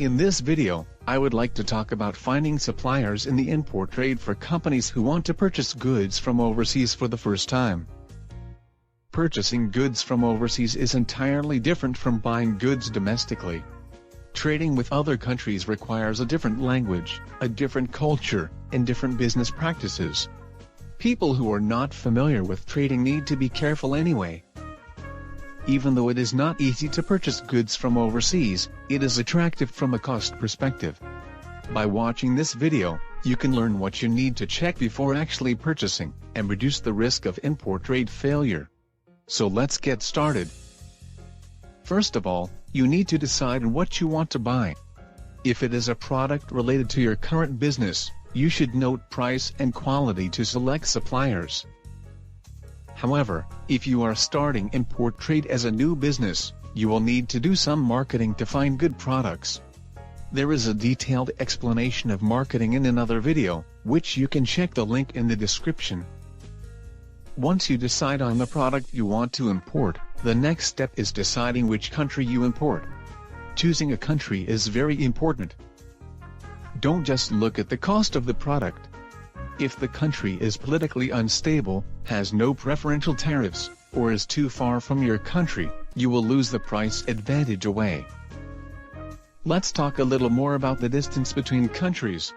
In this video, I would like to talk about finding suppliers in the import trade for companies who want to purchase goods from overseas for the first time. Purchasing goods from overseas is entirely different from buying goods domestically. Trading with other countries requires a different language, a different culture, and different business practices. People who are not familiar with trading need to be careful anyway. Even though it is not easy to purchase goods from overseas, it is attractive from a cost perspective. By watching this video, you can learn what you need to check before actually purchasing, and reduce the risk of import trade failure. So let's get started. First of all, you need to decide what you want to buy. If it is a product related to your current business, you should note price and quality to select suppliers. However, if you are starting import trade as a new business, you will need to do some marketing to find good products. There is a detailed explanation of marketing in another video, which you can check the link in the description. Once you decide on the product you want to import, the next step is deciding which country you import. Choosing a country is very important. Don't just look at the cost of the product. If the country is politically unstable, has no preferential tariffs, or is too far from your country, you will lose the price advantage away. Let's talk a little more about the distance between countries.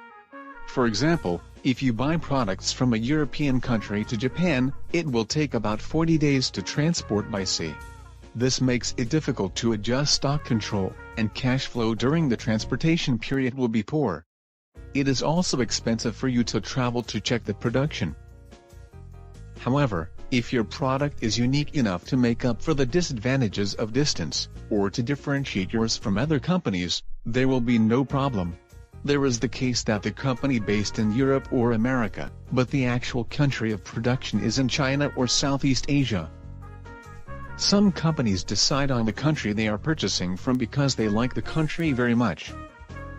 For example, if you buy products from a European country to Japan, it will take about 40 days to transport by sea. This makes it difficult to adjust stock control, and cash flow during the transportation period will be poor. It is also expensive for you to travel to check the production. However, if your product is unique enough to make up for the disadvantages of distance, or to differentiate yours from other companies, there will be no problem. There is the case that the company based in Europe or America, but the actual country of production is in China or Southeast Asia. Some companies decide on the country they are purchasing from because they like the country very much.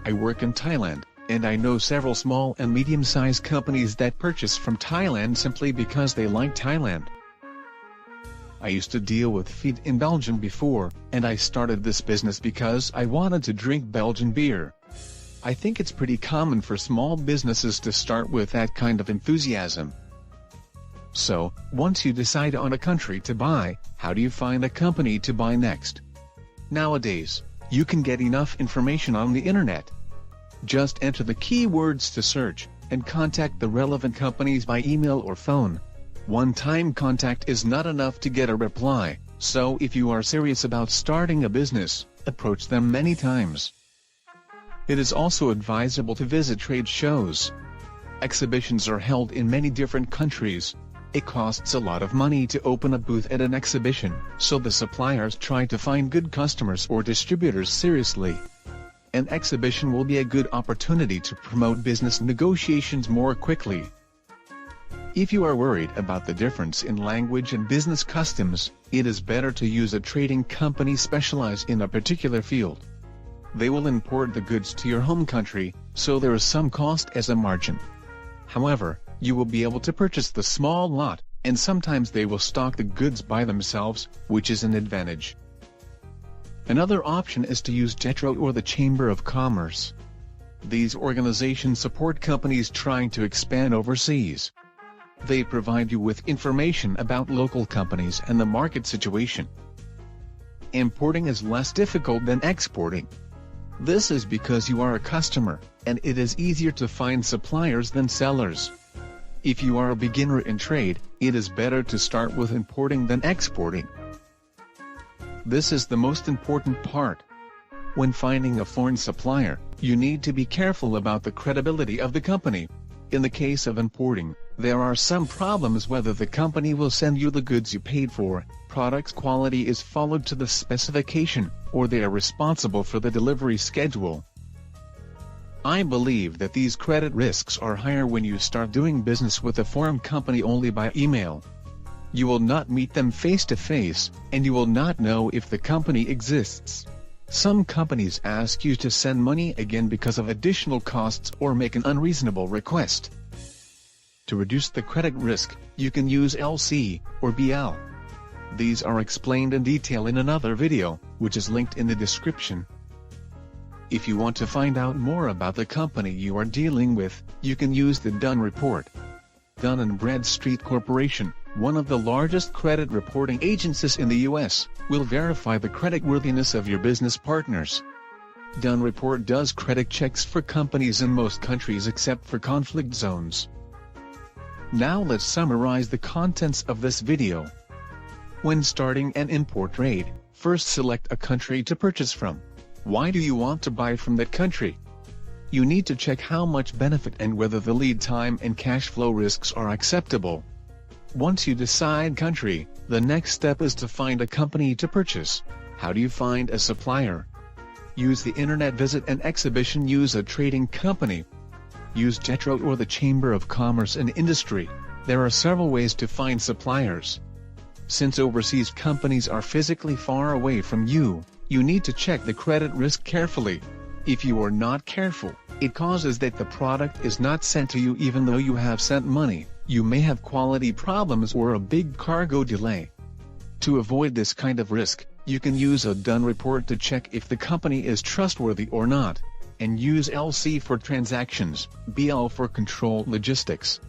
I work in Thailand, and I know several small and medium-sized companies that purchase from Thailand simply because they like Thailand. I used to deal with feed in Belgium before, and I started this business because I wanted to drink Belgian beer. I think it's pretty common for small businesses to start with that kind of enthusiasm. So, once you decide on a country to buy, how do you find a company to buy next? Nowadays, you can get enough information on the internet. Just enter the keywords to search, and contact the relevant companies by email or phone. One-time contact is not enough to get a reply, so if you are serious about starting a business, approach them many times. It is also advisable to visit trade shows. Exhibitions are held in many different countries. It costs a lot of money to open a booth at an exhibition, so the suppliers try to find good customers or distributors seriously. An exhibition will be a good opportunity to promote business negotiations more quickly. If you are worried about the difference in language and business customs, it is better to use a trading company specialized in a particular field. They will import the goods to your home country, so there is some cost as a margin. However, you will be able to purchase the small lot, and sometimes they will stock the goods by themselves, which is an advantage. Another option is to use JETRO or the Chamber of Commerce. These organizations support companies trying to expand overseas. They provide you with information about local companies and the market situation. Importing is less difficult than exporting. This is because you are a customer, and it is easier to find suppliers than sellers. If you are a beginner in trade, it is better to start with importing than exporting. This is the most important part. When finding a foreign supplier, you need to be careful about the credibility of the company. In the case of importing, there are some problems whether the company will send you the goods you paid for, product's quality is followed to the specification, or they are responsible for the delivery schedule. I believe that these credit risks are higher when you start doing business with a foreign company only by email. You will not meet them face-to-face, and you will not know if the company exists. Some companies ask you to send money again because of additional costs or make an unreasonable request. To reduce the credit risk, you can use LC or BL. These are explained in detail in another video, which is linked in the description. If you want to find out more about the company you are dealing with, you can use the Dun report. Dun & Bradstreet Corporation, one of the largest credit reporting agencies in the U.S., will verify the creditworthiness of your business partners. Dun report does credit checks for companies in most countries except for conflict zones. Now let's summarize the contents of this video. When starting an import trade, first select a country to purchase from. Why do you want to buy from that country? You need to check how much benefit and whether the lead time and cash flow risks are acceptable. Once you decide country, the next step is to find a company to purchase. How do you find a supplier? Use the internet, visit an exhibition, use a trading company. Use JETRO or the Chamber of Commerce and Industry. There are several ways to find suppliers. Since overseas companies are physically far away from you, you need to check the credit risk carefully. If you are not careful, it causes that the product is not sent to you even though you have sent money. You may have quality problems or a big cargo delay. To avoid this kind of risk, you can use a Dun report to check if the company is trustworthy or not, and use LC for transactions, BL for control logistics.